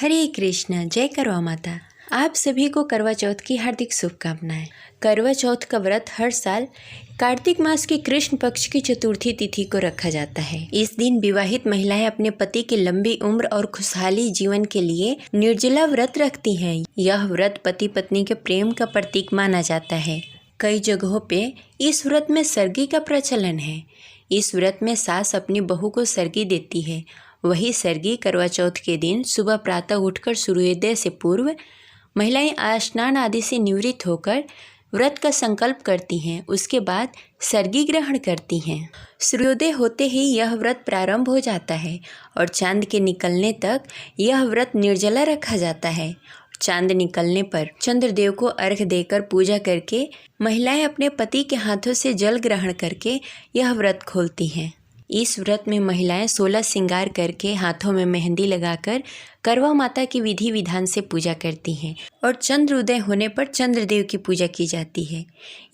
हरे कृष्ण। जय करवा माता। आप सभी को करवा चौथ की हार्दिक शुभकामनाएं। करवा चौथ का व्रत हर साल कार्तिक मास के कृष्ण पक्ष की चतुर्थी तिथि को रखा जाता है। इस दिन विवाहित महिलाएं अपने पति की लंबी उम्र और खुशहाली जीवन के लिए निर्जला व्रत रखती हैं। यह व्रत पति पत्नी के प्रेम का प्रतीक माना जाता है। कई जगहों पे इस व्रत में सरगी का प्रचलन है। इस व्रत में सास अपनी बहू को सरगी देती है। वही सरगी करवा चौथ के दिन सुबह प्रातः उठकर सूर्योदय से पूर्व महिलाएं स्नान आदि से निवृत्त होकर व्रत का संकल्प करती हैं। उसके बाद सरगी ग्रहण करती हैं। सूर्योदय होते ही यह व्रत प्रारंभ हो जाता है और चांद के निकलने तक यह व्रत निर्जला रखा जाता है। चांद निकलने पर चंद्रदेव को अर्घ्य देकर पूजा करके महिलाएं अपने पति के हाथों से जल ग्रहण करके यह व्रत खोलती हैं। इस व्रत में महिलाएं 16 श्रृंगार करके हाथों में मेहंदी लगाकर करवा माता की विधि विधान से पूजा करती हैं और चंद्र उदय होने पर चंद्रदेव की पूजा की जाती है।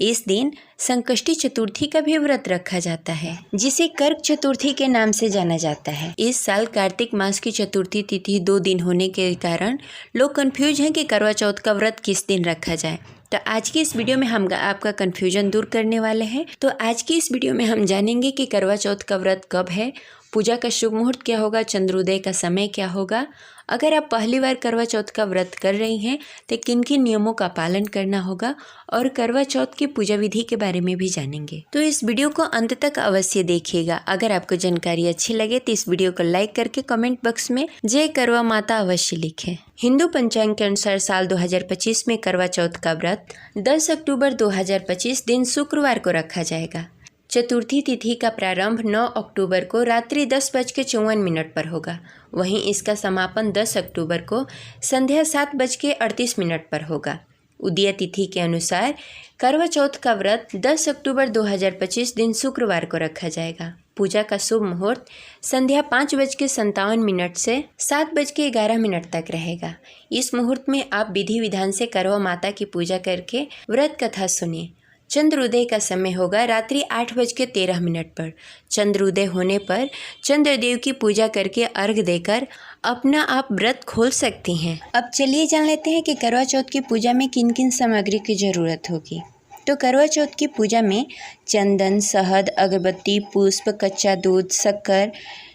इस दिन संकष्टी चतुर्थी का भी व्रत रखा जाता है, जिसे कर्क चतुर्थी के नाम से जाना जाता है। इस साल कार्तिक मास की चतुर्थी तिथि 2 दिन होने के कारण लोग कंफ्यूज हैं कि करवा चौथ का व्रत किस दिन रखा जाए। तो आज की इस वीडियो में हम आपका कन्फ्यूजन दूर करने वाले हैं। तो आज की इस वीडियो में हम जानेंगे कि करवा चौथ का व्रत कब है, पूजा का शुभ मुहूर्त क्या होगा, चंद्रोदय का समय क्या होगा। अगर आप पहली बार करवा चौथ का व्रत कर रही हैं तो किन किन नियमों का पालन करना होगा और करवा चौथ की पूजा विधि के बारे में भी जानेंगे। तो इस वीडियो को अंत तक अवश्य देखिएगा। अगर आपको जानकारी अच्छी लगे तो इस वीडियो को लाइक करके कमेंट बॉक्स में जय करवा माता अवश्य लिखें। हिंदू पंचांग के अनुसार साल 2025 में करवा चौथ का व्रत 10 अक्टूबर 2025 दिन शुक्रवार को रखा जाएगा। चतुर्थी तिथि का प्रारंभ 9 अक्टूबर को रात्रि 10:54 पर होगा। वहीं इसका समापन 10 अक्टूबर को संध्या 7:38 पर होगा। उदय तिथि के अनुसार करवा चौथ का व्रत 10 अक्टूबर 2025 दिन शुक्रवार को रखा जाएगा। पूजा का शुभ मुहूर्त संध्या 5:57 से 7:11 तक रहेगा। इस मुहूर्त में आप विधि विधान से करवा माता की पूजा करके व्रत कथा सुनिए। चंद्रोदय का समय होगा रात्रि 8:13 पर। चंद्रोदय होने पर चंद्रदेव की पूजा करके अर्घ्य देकर अपना आप व्रत खोल सकती हैं। अब चलिए जान लेते हैं कि करवा चौथ की पूजा में किन किन सामग्री की ज़रूरत होगी। तो करवा चौथ की पूजा में चंदन, शहद, अगरबत्ती, पुष्प, कच्चा दूध, शक्कर,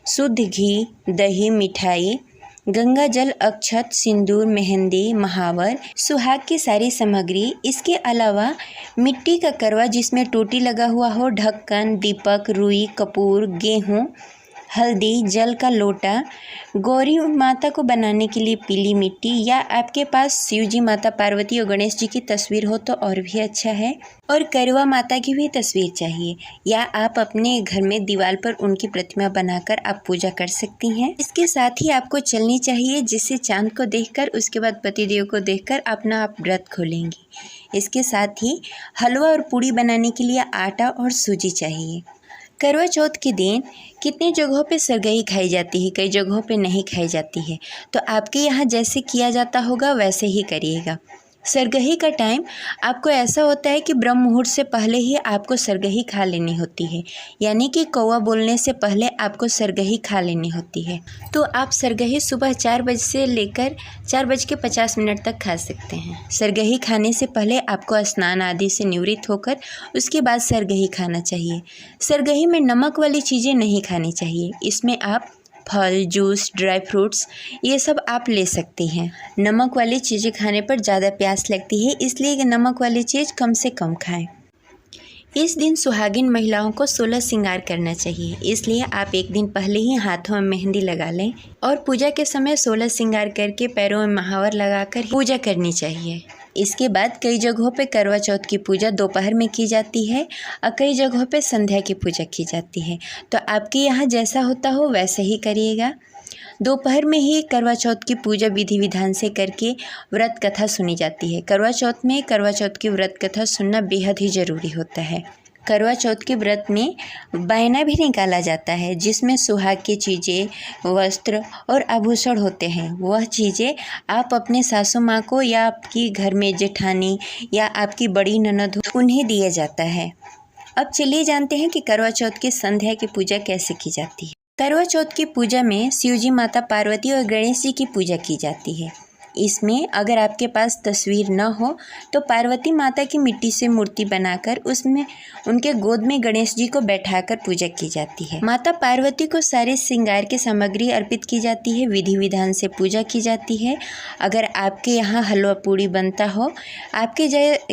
शुद्ध घी, दही, मिठाई, गंगा जल, अक्षत, सिंदूर, मेहंदी, महावर, सुहाग की सारी सामग्री। इसके अलावा मिट्टी का करवा जिसमें टोटी लगा हुआ हो, ढक्कन, दीपक, रुई, कपूर, गेहूँ, हल्दी, जल का लोटा, गौरी माता को बनाने के लिए पीली मिट्टी, या आपके पास शिव जी, माता पार्वती और गणेश जी की तस्वीर हो तो और भी अच्छा है, और करवा माता की भी तस्वीर चाहिए, या आप अपने घर में दीवार पर उनकी प्रतिमा बनाकर आप पूजा कर सकती हैं। इसके साथ ही आपको चलनी चाहिए, जिससे चांद को देखकर उसके बाद पतिदेव को देखकर अपना आप व्रत खोलेंगी। इसके साथ ही हलवा और पूड़ी बनाने के लिए आटा और सूजी चाहिए। करवा चौथ के दिन कितनी जगहों पे सरगही खाई जाती है, कई जगहों पे नहीं खाई जाती है। तो आपके यहाँ जैसे किया जाता होगा वैसे ही करिएगा। सरगही का टाइम आपको ऐसा होता है कि ब्रह्म मुहूर्त से पहले ही आपको सरगही खा लेनी होती है, यानी कि कौवा बोलने से पहले आपको सरगही खा लेनी होती है। तो आप सरगही सुबह 4 बजे से लेकर 4:50 तक खा सकते हैं। सरगही खाने से पहले आपको स्नान आदि से निवृत्त होकर उसके बाद सरगही खाना चाहिए। सरगही में नमक वाली चीज़ें नहीं खानी चाहिए। इसमें आप फल, जूस, ड्राई फ्रूट्स ये सब आप ले सकती हैं। नमक वाली चीज़ें खाने पर ज़्यादा प्यास लगती है, इसलिए नमक वाली चीज़ कम से कम खाएं। इस दिन सुहागिन महिलाओं को 16 श्रृंगार करना चाहिए, इसलिए आप एक दिन पहले ही हाथों में मेहंदी लगा लें और पूजा के समय 16 श्रृंगार करके पैरों में महावर लगाकर पूजा करनी चाहिए। इसके बाद कई जगहों पे करवा चौथ की पूजा दोपहर में की जाती है और कई जगहों पे संध्या की पूजा की जाती है। तो आपके यहाँ जैसा होता हो वैसे ही करिएगा। दोपहर में ही करवा चौथ की पूजा विधि विधान से करके व्रत कथा सुनी जाती है। करवा चौथ में करवा चौथ की व्रत कथा सुनना बेहद ही ज़रूरी होता है। करवा चौथ के व्रत में बायना भी निकाला जाता है, जिसमें सुहाग की चीज़ें, वस्त्र और आभूषण होते हैं। वह चीज़ें आप अपने सासू माँ को या आपकी घर में जेठानी या आपकी बड़ी ननद हो उन्हें दिया जाता है। अब चलिए जानते हैं कि करवा चौथ की संध्या की पूजा कैसे की जाती है। करवा चौथ की पूजा में शिव जी, माता पार्वती और गणेश जी की पूजा की जाती है। इसमें अगर आपके पास तस्वीर न हो तो पार्वती माता की मिट्टी से मूर्ति बनाकर उसमें उनके गोद में गणेश जी को बैठाकर पूजा की जाती है। माता पार्वती को सारे श्रृंगार की सामग्री अर्पित की जाती है, विधि विधान से पूजा की जाती है। अगर आपके यहाँ हलवा पूड़ी बनता हो, आपके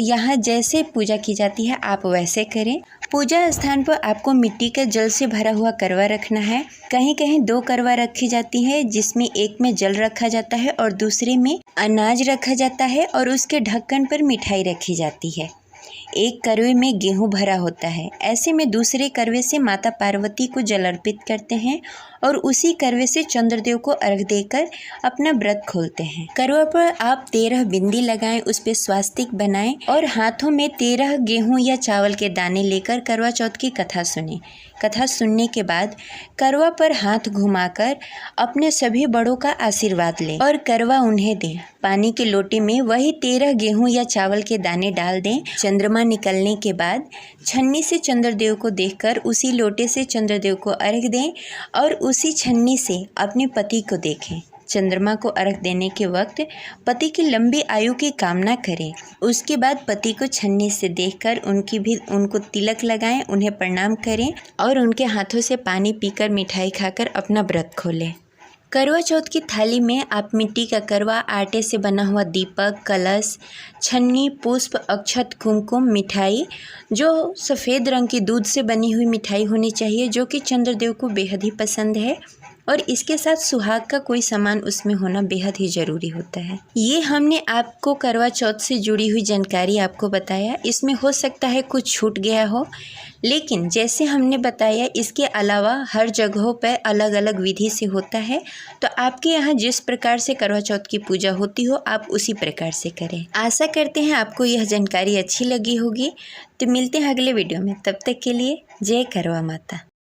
यहाँ जैसे पूजा की जाती है आप वैसे करें। पूजा स्थान पर आपको मिट्टी का जल से भरा हुआ करवा रखना है। कहीं कहीं 2 करवा रखी जाती है, जिसमें एक में जल रखा जाता है और दूसरे में अनाज रखा जाता है और उसके ढक्कन पर मिठाई रखी जाती है। एक करवे में गेहूं भरा होता है। ऐसे में दूसरे करवे से माता पार्वती को जल अर्पित करते हैं और उसी करवे से चंद्रदेव को अर्घ देकर अपना व्रत खोलते हैं। करवा पर आप 13 बिंदी लगाएं, उस पर स्वास्तिक बनाएं और हाथों में 13 गेहूं या चावल के दाने लेकर करवा चौथ की कथा सुनें। कथा सुनने के बाद करवा पर हाथ घुमाकर अपने सभी बड़ों का आशीर्वाद लें और करवा उन्हें दें। पानी के लोटे में वही 13 गेहूं या चावल के दाने डाल दें। चंद्रमा निकलने के बाद छन्नी से चंद्रदेव को देखकर उसी लोटे से चंद्रदेव को अर्घ दें और उसी छन्नी से अपने पति को देखें। चंद्रमा को अर्घ देने के वक्त पति की लंबी आयु की कामना करें। उसके बाद पति को छन्नी से देखकर उनको तिलक लगाएं, उन्हें प्रणाम करें और उनके हाथों से पानी पीकर मिठाई खाकर अपना व्रत खोलें। करवा चौथ की थाली में आप मिट्टी का करवा, आटे से बना हुआ दीपक, कलश, छन्नी, पुष्प, अक्षत, कुमकुम, मिठाई, जो सफ़ेद रंग की दूध से बनी हुई मिठाई होनी चाहिए, जो कि चंद्रदेव को बेहद ही पसंद है, और इसके साथ सुहाग का कोई सामान उसमें होना बेहद ही ज़रूरी होता है। ये हमने आपको करवा चौथ से जुड़ी हुई जानकारी आपको बताया। इसमें हो सकता है कुछ छूट गया हो, लेकिन जैसे हमने बताया इसके अलावा हर जगहों पर अलग अलग विधि से होता है। तो आपके यहाँ जिस प्रकार से करवा चौथ की पूजा होती हो आप उसी प्रकार से करें। आशा करते हैं आपको यह जानकारी अच्छी लगी होगी। तो मिलते हैं अगले वीडियो में, तब तक के लिए जय करवा माता।